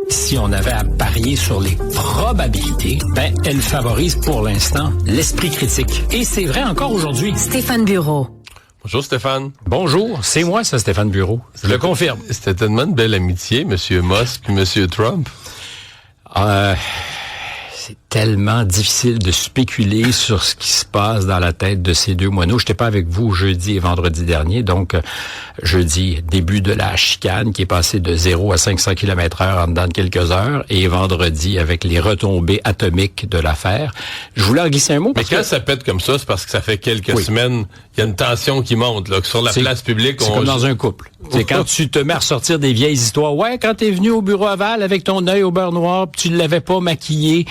Si on avait à parier sur les probabilités, elle favorise pour l'instant l'esprit critique. Et c'est vrai encore aujourd'hui. Stéphane Bureau. Bonjour Stéphane. Bonjour, c'est moi ça, Stéphane Bureau. Je le confirme. C'était tellement de belle amitié, M. Musk et M. Trump. C'est tellement difficile de spéculer sur ce qui se passe dans la tête de ces deux moineaux. Je n'étais pas avec vous jeudi et vendredi dernier, donc jeudi, début de la chicane qui est passée de 0 à 500 km/h en dedans de quelques heures, et vendredi avec les retombées atomiques de l'affaire. Je voulais en glisser un mot. Mais quand ça pète comme ça, c'est parce que ça fait quelques semaines, il y a une tension qui monte, là, que sur la place publique. C'est comme dans un couple. C'est quand tu te mets à ressortir des vieilles histoires. Ouais, quand t'es venu au bureau aval avec ton œil au beurre noir, pis tu ne l'avais pas maquillé.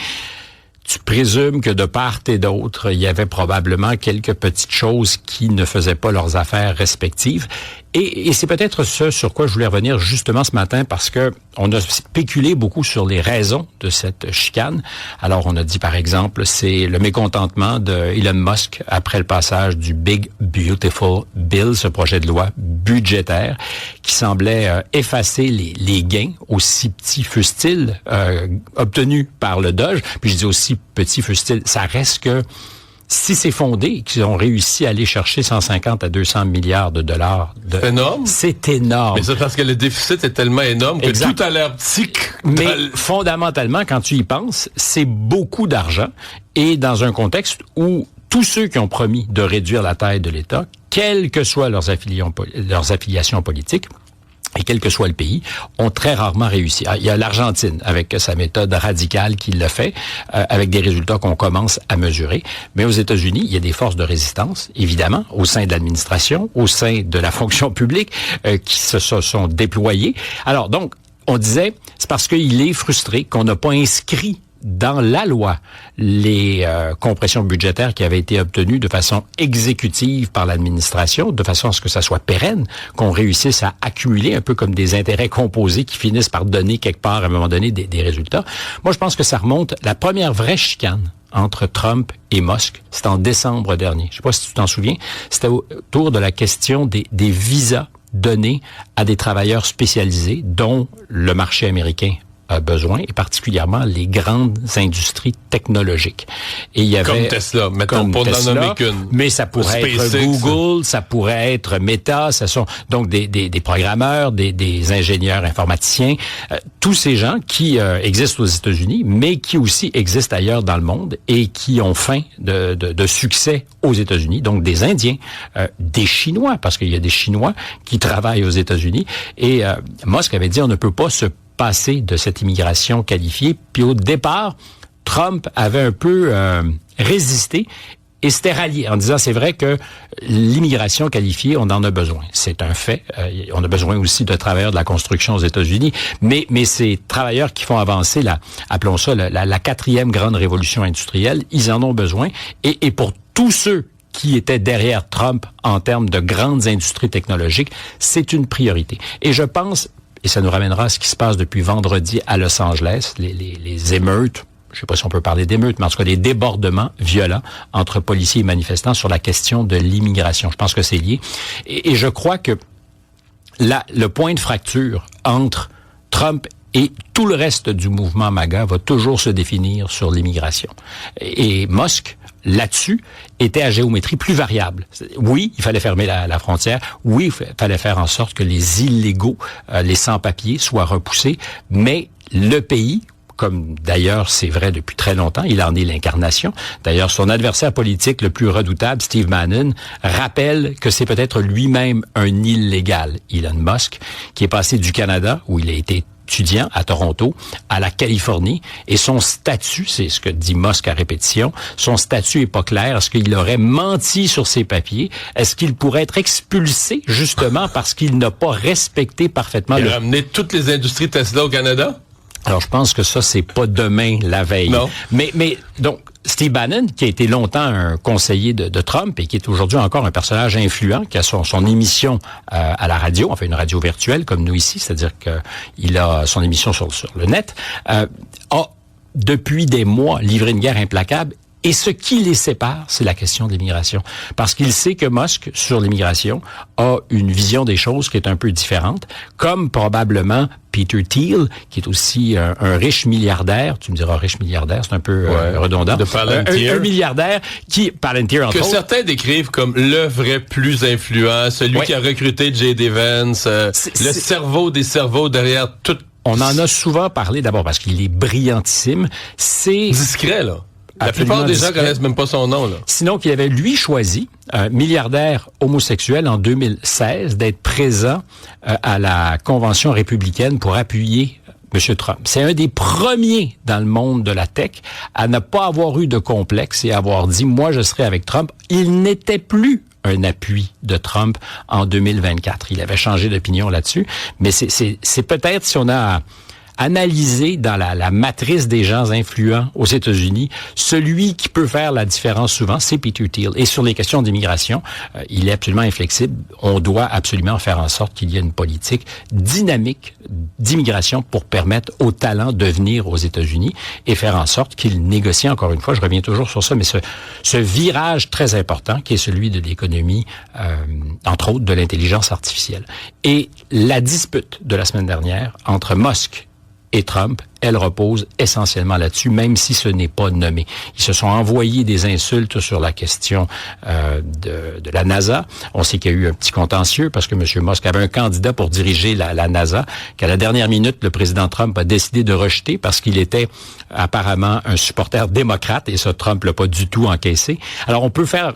Tu présumes que de part et d'autre, il y avait probablement quelques petites choses qui ne faisaient pas leurs affaires respectives. Et c'est peut-être ce sur quoi je voulais revenir justement ce matin, parce que on a spéculé beaucoup sur les raisons de cette chicane. Alors, on a dit, par exemple, c'est le mécontentement de Elon Musk après le passage du Big Beautiful Bill, ce projet de loi budgétaire qui semblait effacer les gains, aussi petits fussent-ils, obtenus par le Doge. Puis je dis aussi petit fussent-ils, ça reste que si c'est fondé, qu'ils ont réussi à aller chercher 150 à 200 milliards de dollars. C'est énorme. C'est énorme. Mais c'est parce que le déficit est tellement énorme que tout a l'air petit. Mais fondamentalement, quand tu y penses, c'est beaucoup d'argent. Et dans un contexte où tous ceux qui ont promis de réduire la taille de l'État, quelles que soient leurs affiliations politiques, et quel que soit le pays, ont très rarement réussi. Il y a l'Argentine, avec sa méthode radicale qui le fait, avec des résultats qu'on commence à mesurer. Mais aux États-Unis, il y a des forces de résistance, évidemment, au sein de l'administration, au sein de la fonction publique, qui se sont déployées. Alors, donc, on disait, c'est parce qu'il est frustré qu'on n'a pas inscrit dans la loi les compressions budgétaires qui avaient été obtenues de façon exécutive par l'administration, de façon à ce que ça soit pérenne, qu'on réussisse à accumuler un peu comme des intérêts composés qui finissent par donner quelque part à un moment donné des résultats. Moi, je pense que ça remonte, la première vraie chicane entre Trump et Musk, c'était en décembre dernier. Je sais pas si tu t'en souviens, c'était autour de la question des visas donnés à des travailleurs spécialisés dont le marché américain a besoin, et particulièrement les grandes industries technologiques. Et il y avait comme Tesla, mettons pour n'en nommer qu'une. Mais ça pourrait être Google, ça pourrait être Meta, ça sont donc des programmeurs, des ingénieurs informaticiens, tous ces gens qui existent aux États-Unis, mais qui aussi existent ailleurs dans le monde et qui ont faim de succès aux États-Unis. Donc des Indiens, des Chinois, parce qu'il y a des Chinois qui travaillent aux États-Unis. Et Musk avait dit on ne peut pas se passer de cette immigration qualifiée. Puis au départ, Trump avait un peu résisté et s'était rallié en disant c'est vrai que l'immigration qualifiée, on en a besoin. C'est un fait. On a besoin aussi de travailleurs de la construction aux États-Unis. Mais ces travailleurs qui font avancer appelons ça la quatrième grande révolution industrielle, ils en ont besoin. Et pour tous ceux qui étaient derrière Trump en termes de grandes industries technologiques, c'est une priorité. Et je pense, et ça nous ramènera à ce qui se passe depuis vendredi à Los Angeles, les émeutes, je sais pas si on peut parler d'émeutes, mais en tout cas des débordements violents entre policiers et manifestants sur la question de l'immigration. Je pense que c'est lié. Et je crois que le point de fracture entre Trump et tout le reste du mouvement MAGA va toujours se définir sur l'immigration. Et Musk, là-dessus, était à géométrie plus variable. Oui, il fallait fermer la frontière. Oui, il fallait faire en sorte que les illégaux, les sans-papiers soient repoussés. Mais le pays, comme d'ailleurs c'est vrai depuis très longtemps, il en est l'incarnation. D'ailleurs, son adversaire politique le plus redoutable, Steve Bannon, rappelle que c'est peut-être lui-même un illégal, Elon Musk, qui est passé du Canada, où il a été étudiant à Toronto, à la Californie, et son statut, c'est ce que dit Musk à répétition, son statut est pas clair. Est-ce qu'il aurait menti sur ses papiers? Est-ce qu'il pourrait être expulsé, justement, parce qu'il n'a pas respecté parfaitement... Il a ramené toutes les industries Tesla au Canada? Alors, je pense que ça, c'est pas demain, la veille. Non. Mais donc, Steve Bannon, qui a été longtemps un conseiller de Trump et qui est aujourd'hui encore un personnage influent, qui a son émission à la radio, enfin une radio virtuelle comme nous ici, c'est-à-dire qu'il a son émission sur le net, a depuis des mois livré une guerre implacable Et ce qui les sépare, c'est la question de l'immigration. Parce qu'il sait que Musk, sur l'immigration, a une vision des choses qui est un peu différente, comme probablement Peter Thiel, qui est aussi un riche milliardaire. Tu me diras riche milliardaire, c'est un peu redondant. De Palantir. Un milliardaire qui, Palantir entre autres. Que autres, certains décrivent comme le vrai plus influent, celui qui a recruté J.D. Vance, le cerveau des cerveaux derrière tout. On en a souvent parlé, d'abord parce qu'il est brillantissime. C'est discret, là. La plupart des gens connaissent même pas son nom, là. Sinon, qu'il avait, lui, choisi, un milliardaire homosexuel en 2016, d'être présent à la Convention républicaine pour appuyer M. Trump. C'est un des premiers dans le monde de la tech à ne pas avoir eu de complexe et avoir dit « Moi, je serai avec Trump ». Il n'était plus un appui de Trump en 2024. Il avait changé d'opinion là-dessus. Mais c'est peut-être, si on a analyser dans la matrice des gens influents aux États-Unis, celui qui peut faire la différence souvent, c'est Peter Thiel. Et sur les questions d'immigration, il est absolument inflexible. On doit absolument faire en sorte qu'il y ait une politique dynamique d'immigration pour permettre aux talents de venir aux États-Unis et faire en sorte qu'ils négocient, encore une fois, je reviens toujours sur ça, mais ce virage très important qui est celui de l'économie, entre autres de l'intelligence artificielle. Et la dispute de la semaine dernière entre Musk et Trump, elle repose essentiellement là-dessus, même si ce n'est pas nommé. Ils se sont envoyés des insultes sur la question de la NASA. On sait qu'il y a eu un petit contentieux parce que M. Musk avait un candidat pour diriger la NASA, qu'à la dernière minute, le président Trump a décidé de rejeter parce qu'il était apparemment un supporter démocrate, et ça, Trump l'a pas du tout encaissé. Alors, on peut faire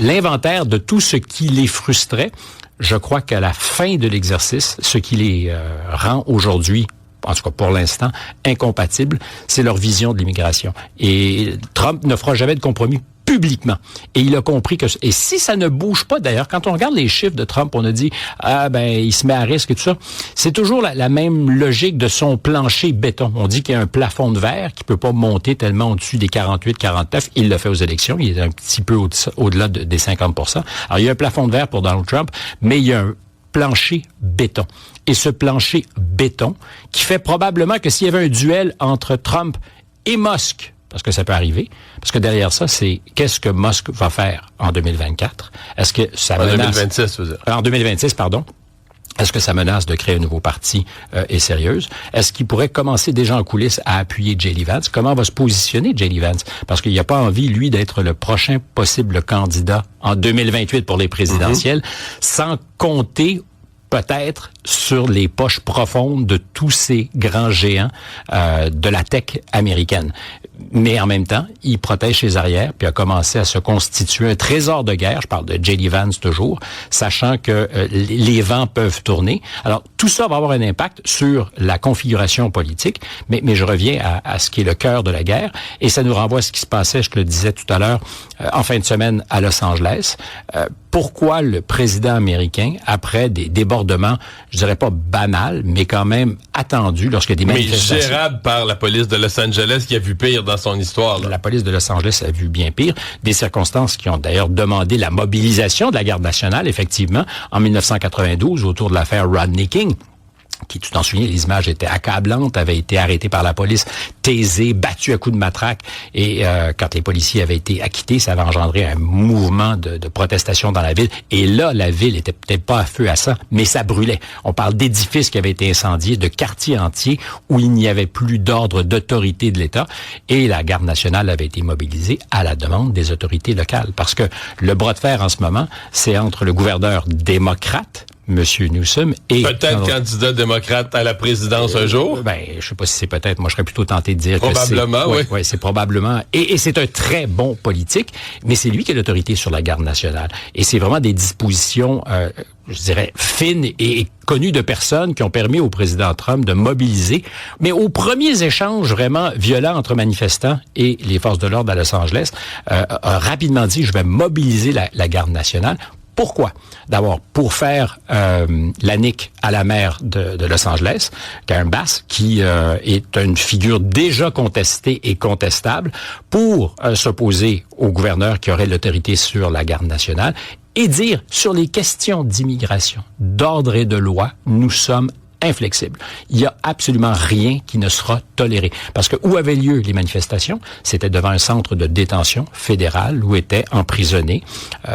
l'inventaire de tout ce qui les frustrait. Je crois qu'à la fin de l'exercice, ce qui les rend aujourd'hui, en tout cas pour l'instant, incompatibles, c'est leur vision de l'immigration. Et Trump ne fera jamais de compromis publiquement. Et il a compris que... Et si ça ne bouge pas, d'ailleurs, quand on regarde les chiffres de Trump, on a dit, il se met à risque et tout ça. C'est toujours la même logique de son plancher béton. On dit qu'il y a un plafond de verre qui peut pas monter tellement au-dessus des 48, 49. Il l'a fait aux élections. Il est un petit peu au-delà des 50%. Alors, il y a un plafond de verre pour Donald Trump, mais il y a un plancher béton. Et ce plancher béton, qui fait probablement que s'il y avait un duel entre Trump et Musk, parce que ça peut arriver, parce que derrière ça, c'est qu'est-ce que Musk va faire en 2024? Est-ce que ça menace... En 2026, vous dire. En 2026, pardon. Est-ce que sa menace de créer un nouveau parti est sérieuse? Est-ce qu'il pourrait commencer déjà en coulisses à appuyer J.D. Vance? Comment va se positionner J.D. Vance? Parce qu'il n'a pas envie, lui, d'être le prochain possible candidat en 2028 pour les présidentielles, sans compter peut-être sur les poches profondes de tous ces grands géants de la tech américaine. Mais en même temps, il protège ses arrières, puis a commencé à se constituer un trésor de guerre, je parle de J.D. Vance toujours, sachant que les vents peuvent tourner. Alors, tout ça va avoir un impact sur la configuration politique, mais je reviens à ce qui est le cœur de la guerre, et ça nous renvoie à ce qui se passait, je te le disais tout à l'heure, en fin de semaine à Los Angeles. Pourquoi le président américain, après des débordements, je dirais pas banals, mais quand même attendus lorsque des manifestations... Mais gérable par la police de Los Angeles qui a vu pire dans son histoire. Là. La police de Los Angeles a vu bien pire. Des circonstances qui ont d'ailleurs demandé la mobilisation de la garde nationale, effectivement, en 1992, autour de l'affaire Rodney King, qui, tu t'en souviens, les images étaient accablantes, avait été arrêté par la police, taisé, battu à coups de matraque. Et quand les policiers avaient été acquittés, ça avait engendré un mouvement de protestation dans la ville. Et là, la ville était peut-être pas à feu à sang, mais ça brûlait. On parle d'édifices qui avaient été incendiés, de quartiers entiers où il n'y avait plus d'ordre d'autorité de l'État. Et la garde nationale avait été mobilisée à la demande des autorités locales. Parce que le bras de fer en ce moment, c'est entre le gouverneur démocrate, M. Newsom, et... Peut-être candidat démocrate à la présidence un jour? Je sais pas si c'est peut-être. Moi, je serais plutôt tenté de dire probablement, que c'est... Oui, c'est probablement. Et c'est un très bon politique, mais c'est lui qui a l'autorité sur la garde nationale. Et c'est vraiment des dispositions, je dirais, fines et connues de personnes qui ont permis au président Trump de mobiliser. Mais aux premiers échanges vraiment violents entre manifestants et les forces de l'ordre à Los Angeles, a rapidement dit, je vais mobiliser la garde nationale. Pourquoi? D'abord, pour faire la nique à la maire de Los Angeles, Karen Bass, qui est une figure déjà contestée et contestable, pour s'opposer au gouverneur qui aurait l'autorité sur la garde nationale, et dire, sur les questions d'immigration, d'ordre et de loi, nous sommes inflexible. Il y a absolument rien qui ne sera toléré. Parce que où avaient lieu les manifestations? C'était devant un centre de détention fédéral où étaient emprisonnés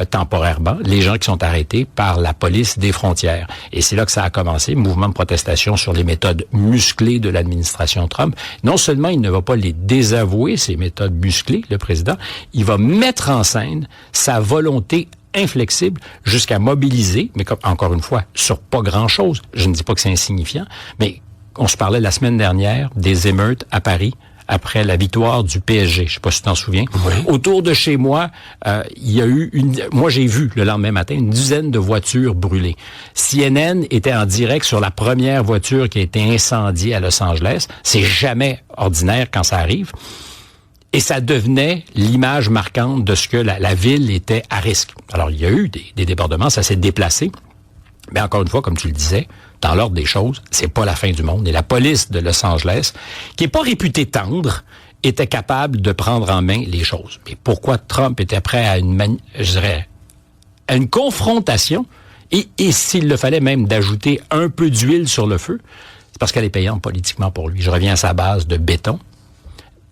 temporairement les gens qui sont arrêtés par la police des frontières. Et c'est là que ça a commencé, mouvement de protestation sur les méthodes musclées de l'administration Trump. Non seulement il ne va pas les désavouer, ces méthodes musclées, le président, il va mettre en scène sa volonté inflexible jusqu'à mobiliser, mais comme, encore une fois, sur pas grand-chose. Je ne dis pas que c'est insignifiant, mais on se parlait la semaine dernière des émeutes à Paris après la victoire du PSG. Je sais pas si tu t'en souviens. Oui. Autour de chez moi, il y a eu moi j'ai vu le lendemain matin une dizaine de voitures brûlées. CNN était en direct sur la première voiture qui a été incendiée à Los Angeles. C'est jamais ordinaire quand ça arrive. Et ça devenait l'image marquante de ce que la ville était à risque. Alors, il y a eu des débordements, ça s'est déplacé. Mais encore une fois, comme tu le disais, dans l'ordre des choses, c'est pas la fin du monde. Et la police de Los Angeles, qui est pas réputée tendre, était capable de prendre en main les choses. Mais pourquoi Trump était prêt à à une confrontation, et s'il le fallait même d'ajouter un peu d'huile sur le feu, c'est parce qu'elle est payante politiquement pour lui. Je reviens à sa base de béton.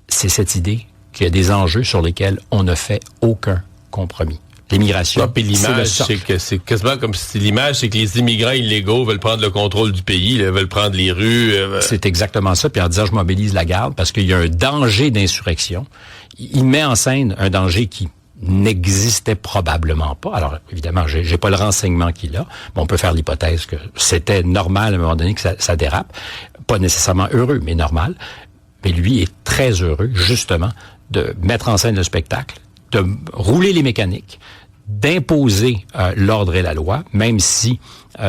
C'est cette idée qu'il y a des enjeux sur lesquels on ne fait aucun compromis. L'immigration, l'image, c'est que c'est quasiment comme si l'image, c'est que les immigrants illégaux veulent prendre le contrôle du pays, veulent prendre les rues. C'est exactement ça. Puis en disant, je mobilise la garde parce qu'il y a un danger d'insurrection. Il met en scène un danger qui n'existait probablement pas. Alors, évidemment, j'ai pas le renseignement qu'il a, mais on peut faire l'hypothèse que c'était normal à un moment donné que ça dérape. Pas nécessairement heureux, mais normal. Mais lui est très heureux, justement, de mettre en scène le spectacle, de rouler les mécaniques, d'imposer l'ordre et la loi, même si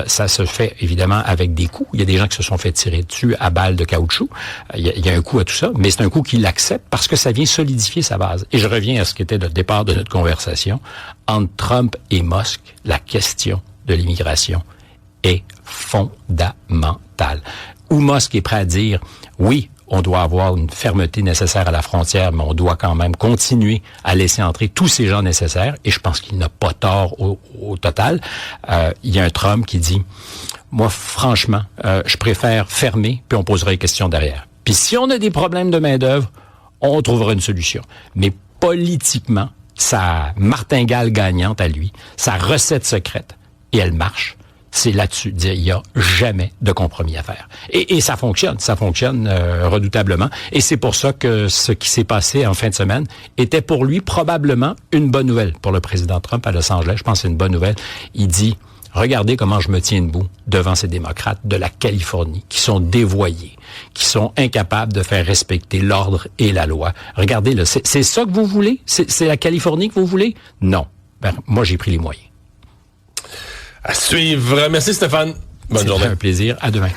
ça se fait évidemment avec des coups. Il y a des gens qui se sont fait tirer dessus à balles de caoutchouc. Il y a un coup à tout ça, mais c'est un coup qu'il accepte parce que ça vient solidifier sa base. Et je reviens à ce qui était le départ de notre conversation. Entre Trump et Musk, la question de l'immigration est fondamentale. Où Musk est prêt à dire, oui, on doit avoir une fermeté nécessaire à la frontière, mais on doit quand même continuer à laisser entrer tous ces gens nécessaires. Et je pense qu'il n'a pas tort au total. Il y a un Trump qui dit, moi, franchement, je préfère fermer, puis on posera les questions derrière. Puis si on a des problèmes de main-d'œuvre, on trouvera une solution. Mais politiquement, sa martingale gagnante à lui, sa recette secrète, et elle marche, c'est là-dessus. Il n'y a jamais de compromis à faire. Et ça fonctionne redoutablement. Et c'est pour ça que ce qui s'est passé en fin de semaine était pour lui probablement une bonne nouvelle pour le président Trump à Los Angeles. Je pense que c'est une bonne nouvelle. Il dit, regardez comment je me tiens debout devant ces démocrates de la Californie qui sont dévoyés, qui sont incapables de faire respecter l'ordre et la loi. Regardez, c'est ça que vous voulez? C'est la Californie que vous voulez? Non. Ben, moi, j'ai pris les moyens. À suivre. Merci Stéphane. Bonne journée. C'était un plaisir. À demain.